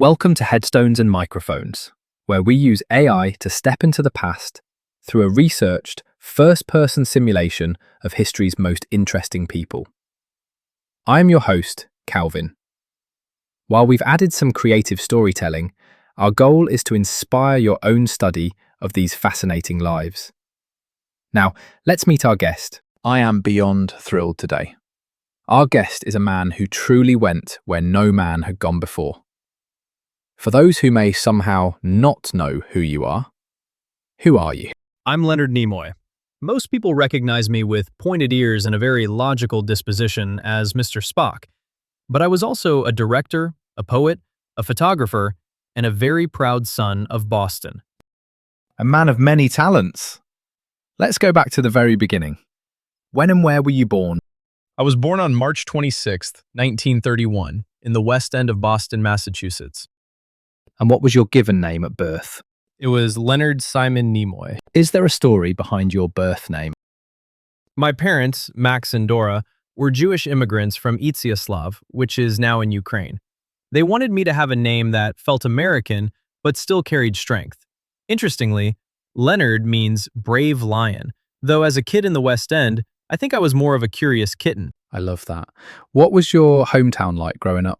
Welcome to Headstones and Microphones, where we use AI to step into the past through a researched, first-person simulation of history's most interesting people. I'm your host, Calvin. While we've added some creative storytelling, our goal is to inspire your own study of these fascinating lives. Now, let's meet our guest. I am beyond thrilled today. Our guest is a man who truly went where no man had gone before. For those who may somehow not know who you are you? I'm Leonard Nimoy. Most people recognize me with pointed ears and a very logical disposition as Mr. Spock. But I was also a director, a poet, a photographer, and a very proud son of Boston. A man of many talents. Let's go back to the very beginning. When and where were you born? I was born on March 26th, 1931, in the West End of Boston, Massachusetts. And what was your given name at birth? It was Leonard Simon Nimoy. Is there a story behind your birth name? My parents, Max and Dora, were Jewish immigrants from Iziaslav, which is now in Ukraine. They wanted me to have a name that felt American, but still carried strength. Interestingly, Leonard means brave lion, though as a kid in the West End, I think I was more of a curious kitten. I love that. What was your hometown like growing up?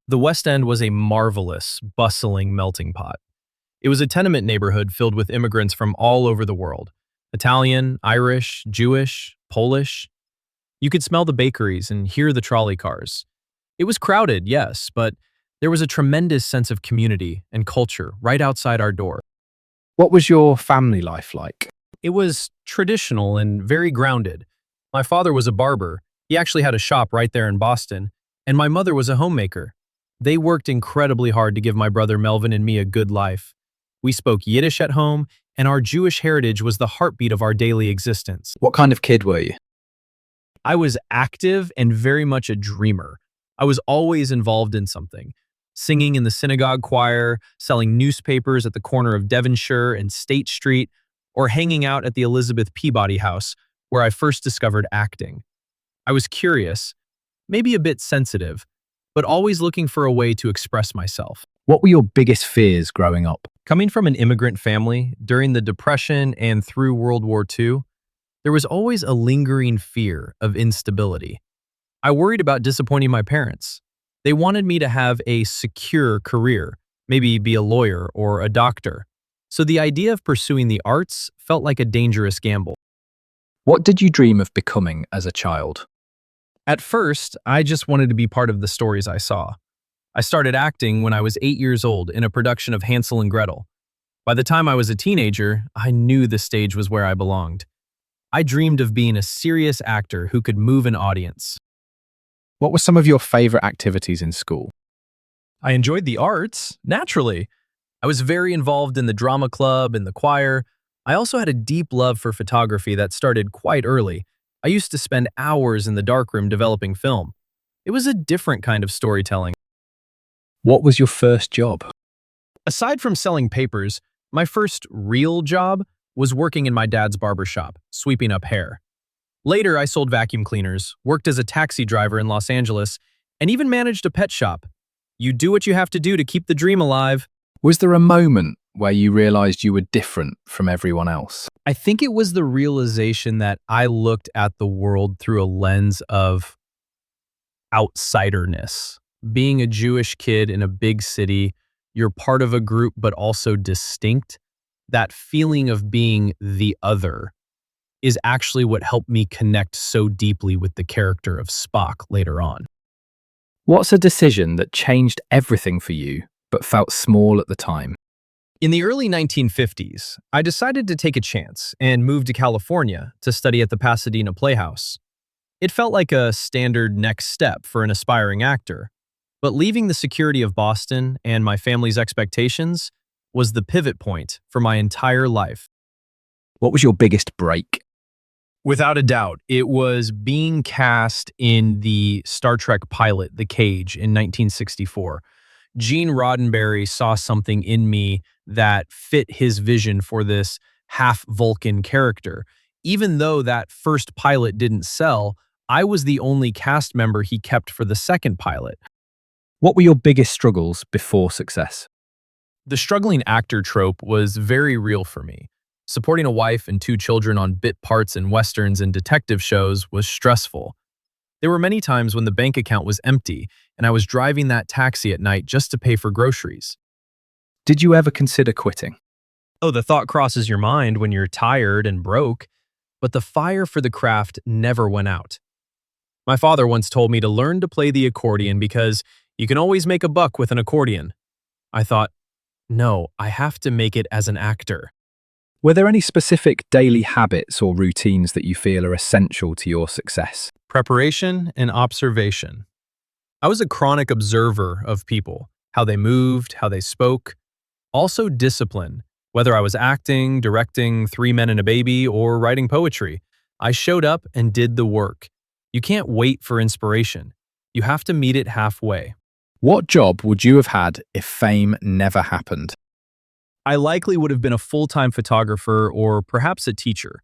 The West End was a marvelous, bustling melting pot. It was a tenement neighborhood filled with immigrants from all over the world. Italian, Irish, Jewish, Polish. You could smell the bakeries and hear the trolley cars. It was crowded, yes, but there was a tremendous sense of community and culture right outside our door. What was your family life like? It was traditional and very grounded. My father was a barber. He actually had a shop right there in Boston, and my mother was a homemaker. They worked incredibly hard to give my brother Melvin and me a good life. We spoke Yiddish at home, and our Jewish heritage was the heartbeat of our daily existence. What kind of kid were you? I was active and very much a dreamer. I was always involved in something. Singing in the synagogue choir, selling newspapers at the corner of Devonshire and State Street, or hanging out at the Elizabeth Peabody House, where I first discovered acting. I was curious, maybe a bit sensitive, but always looking for a way to express myself. What were your biggest fears growing up? Coming from an immigrant family during the Depression and through World War II, there was always a lingering fear of instability. I worried about disappointing my parents. They wanted me to have a secure career, maybe be a lawyer or a doctor. So the idea of pursuing the arts felt like a dangerous gamble. What did you dream of becoming as a child? At first, I just wanted to be part of the stories I saw. I started acting when I was 8 years old in a production of Hansel and Gretel. By the time I was a teenager, I knew the stage was where I belonged. I dreamed of being a serious actor who could move an audience. What were some of your favorite activities in school? I enjoyed the arts, naturally. I was very involved in the drama club and the choir. I also had a deep love for photography that started quite early. I used to spend hours in the darkroom developing film. It was a different kind of storytelling. What was your first job? Aside from selling papers, my first real job was working in my dad's barbershop, sweeping up hair. Later, I sold vacuum cleaners, worked as a taxi driver in Los Angeles, and even managed a pet shop. You do what you have to do to keep the dream alive. Was there a moment where you realized you were different from everyone else? I think it was the realization that I looked at the world through a lens of outsiderness. Being a Jewish kid in a big city, you're part of a group but also distinct. That feeling of being the other is actually what helped me connect so deeply with the character of Spock later on. What's a decision that changed everything for you but felt small at the time? In the early 1950s, I decided to take a chance and move to California to study at the Pasadena Playhouse. It felt like a standard next step for an aspiring actor, but leaving the security of Boston and my family's expectations was the pivot point for my entire life. What was your biggest break? Without a doubt, it was being cast in the Star Trek pilot, The Cage, in 1964. Gene Roddenberry saw something in me that fit his vision for this half-Vulcan character. Even though that first pilot didn't sell, I was the only cast member he kept for the second pilot. What were your biggest struggles before success? The struggling actor trope was very real for me. Supporting a wife and two children on bit parts in westerns and detective shows was stressful. There were many times when the bank account was empty and I was driving that taxi at night just to pay for groceries. Did you ever consider quitting? Oh, the thought crosses your mind when you're tired and broke, but the fire for the craft never went out. My father once told me to learn to play the accordion because you can always make a buck with an accordion. I thought, no, I have to make it as an actor. Were there any specific daily habits or routines that you feel are essential to your success? Preparation and observation. I was a chronic observer of people, how they moved, how they spoke. Also discipline, whether I was acting, directing Three Men and a Baby, or writing poetry. I showed up and did the work. You can't wait for inspiration. You have to meet it halfway. What job would you have had if fame never happened? I likely would have been a full-time photographer or perhaps a teacher.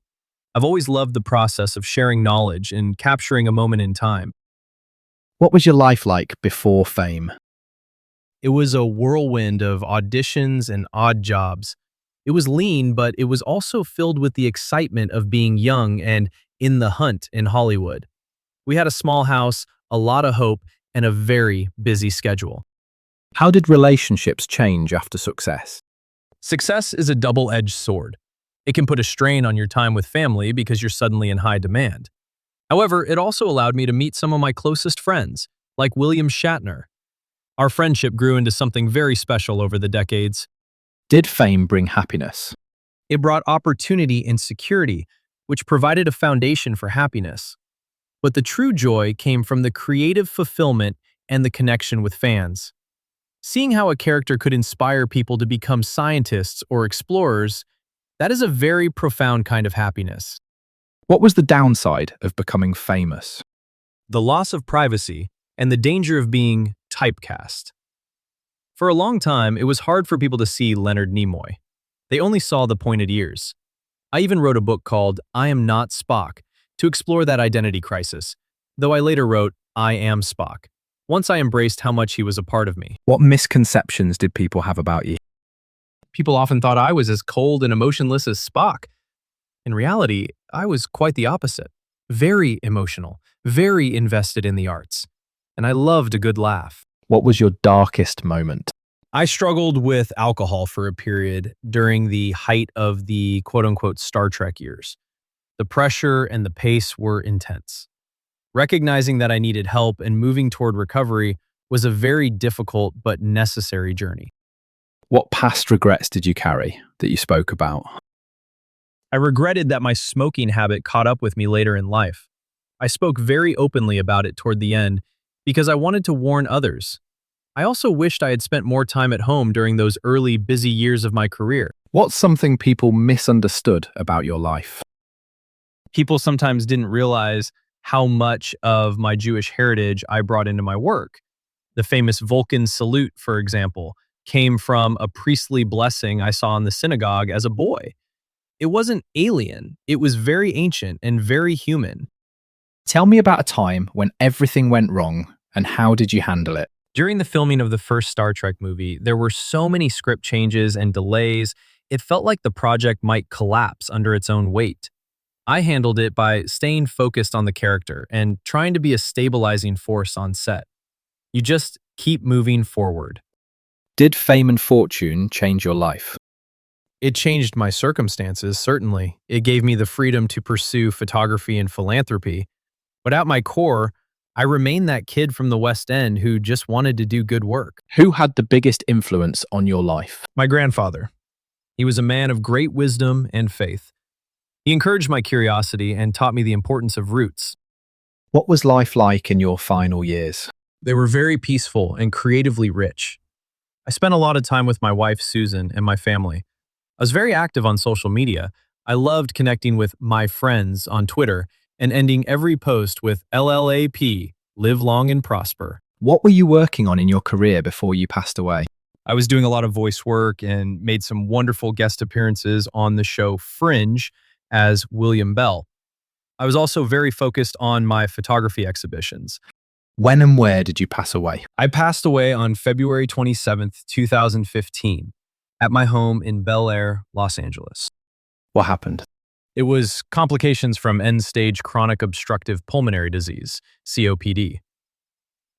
I've always loved the process of sharing knowledge and capturing a moment in time. What was your life like before fame? It was a whirlwind of auditions and odd jobs. It was lean, but it was also filled with the excitement of being young and in the hunt in Hollywood. We had a small house, a lot of hope, and a very busy schedule. How did relationships change after success? Success is a double-edged sword. It can put a strain on your time with family because you're suddenly in high demand. However, it also allowed me to meet some of my closest friends, like William Shatner. Our friendship grew into something very special over the decades. Did fame bring happiness? It brought opportunity and security, which provided a foundation for happiness. But the true joy came from the creative fulfillment and the connection with fans. Seeing how a character could inspire people to become scientists or explorers, that is a very profound kind of happiness. What was the downside of becoming famous? The loss of privacy and the danger of being typecast. For a long time, it was hard for people to see Leonard Nimoy. They only saw the pointed ears. I even wrote a book called I Am Not Spock to explore that identity crisis, though I later wrote I Am Spock, once I embraced how much he was a part of me. What misconceptions did people have about you? People often thought I was as cold and emotionless as Spock. In reality, I was quite the opposite. Very emotional, very invested in the arts, and I loved a good laugh. What was your darkest moment? I struggled with alcohol for a period during the height of the quote-unquote Star Trek years. The pressure and the pace were intense. Recognizing that I needed help and moving toward recovery was a very difficult but necessary journey. What past regrets did you carry that you spoke about? I regretted that my smoking habit caught up with me later in life. I spoke very openly about it toward the end because I wanted to warn others. I also wished I had spent more time at home during those early, busy years of my career. What's something people misunderstood about your life? People sometimes didn't realize how much of my Jewish heritage I brought into my work. The famous Vulcan salute, for example, came from a priestly blessing I saw in the synagogue as a boy. It wasn't alien, it was very ancient and very human. Tell me about a time when everything went wrong and how did you handle it? During the filming of the first Star Trek movie, there were so many script changes and delays, it felt like the project might collapse under its own weight. I handled it by staying focused on the character and trying to be a stabilizing force on set. You just keep moving forward. Did fame and fortune change your life? It changed my circumstances, certainly. It gave me the freedom to pursue photography and philanthropy. But at my core, I remained that kid from the West End who just wanted to do good work. Who had the biggest influence on your life? My grandfather. He was a man of great wisdom and faith. He encouraged my curiosity and taught me the importance of roots. What was life like in your final years? They were very peaceful and creatively rich. I spent a lot of time with my wife, Susan, and my family. I was very active on social media. I loved connecting with my friends on Twitter and ending every post with LLAP, live long and prosper. What were you working on in your career before you passed away? I was doing a lot of voice work and made some wonderful guest appearances on the show Fringe as William Bell. I was also very focused on my photography exhibitions. When and where did you pass away? I passed away on February 27th, 2015, at my home in Bel Air, Los Angeles. What happened? It was complications from end-stage chronic obstructive pulmonary disease, COPD.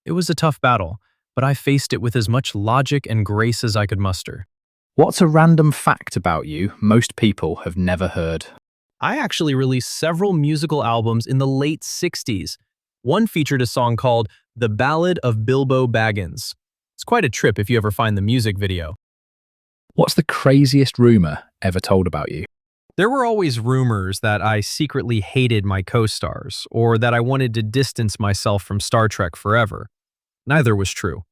It was a tough battle, but I faced it with as much logic and grace as I could muster. What's a random fact about you most people have never heard? I actually released several musical albums in the late 60s. One featured a song called The Ballad of Bilbo Baggins. It's quite a trip if you ever find the music video. What's the craziest rumor ever told about you? There were always rumors that I secretly hated my co-stars, or that I wanted to distance myself from Star Trek forever. Neither was true.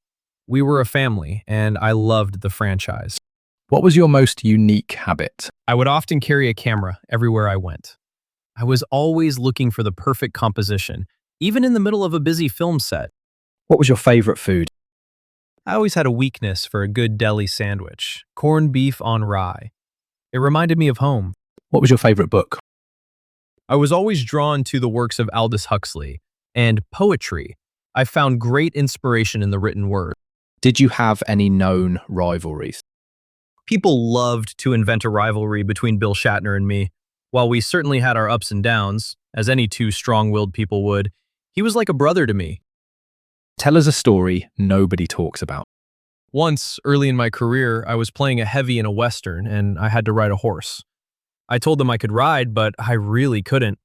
We were a family, and I loved the franchise. What was your most unique habit? I would often carry a camera everywhere I went. I was always looking for the perfect composition, even in the middle of a busy film set. What was your favorite food? I always had a weakness for a good deli sandwich, corned beef on rye. It reminded me of home. What was your favorite book? I was always drawn to the works of Aldous Huxley and poetry. I found great inspiration in the written word. Did you have any known rivalries? People loved to invent a rivalry between Bill Shatner and me. While we certainly had our ups and downs, as any two strong-willed people would, he was like a brother to me. Tell us a story nobody talks about. Once, early in my career, I was playing a heavy in a Western, and I had to ride a horse. I told them I could ride, but I really couldn't.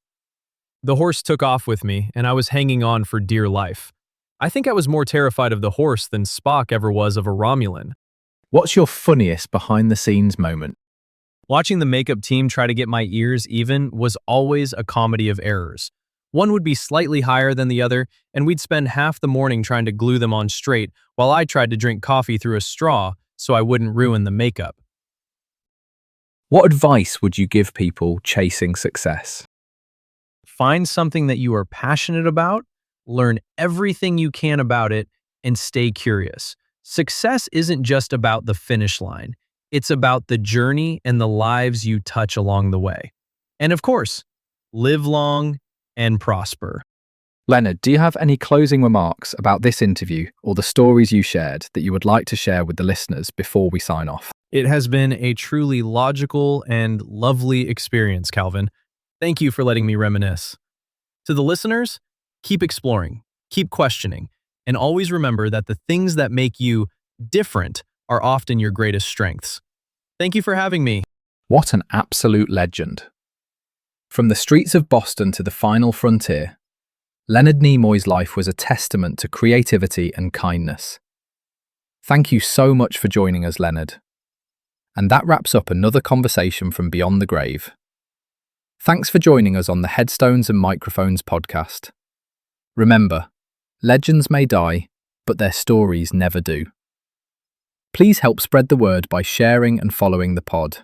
The horse took off with me, and I was hanging on for dear life. I think I was more terrified of the horse than Spock ever was of a Romulan. What's your funniest behind-the-scenes moment? Watching the makeup team try to get my ears even was always a comedy of errors. One would be slightly higher than the other, and we'd spend half the morning trying to glue them on straight while I tried to drink coffee through a straw so I wouldn't ruin the makeup. What advice would you give people chasing success? Find something that you are passionate about, learn everything you can about it, and stay curious. Success isn't just about the finish line. It's about the journey and the lives you touch along the way. And of course, live long and prosper. Leonard, do you have any closing remarks about this interview or the stories you shared that you would like to share with the listeners before we sign off? It has been a truly logical and lovely experience, Calvin. Thank you for letting me reminisce. To the listeners, keep exploring, keep questioning, and always remember that the things that make you different are often your greatest strengths. Thank you for having me. What an absolute legend. From the streets of Boston to the final frontier, Leonard Nimoy's life was a testament to creativity and kindness. Thank you so much for joining us, Leonard. And that wraps up another conversation from Beyond the Grave. Thanks for joining us on the Headstones and Microphones podcast. Remember, legends may die, but their stories never do. Please help spread the word by sharing and following the pod.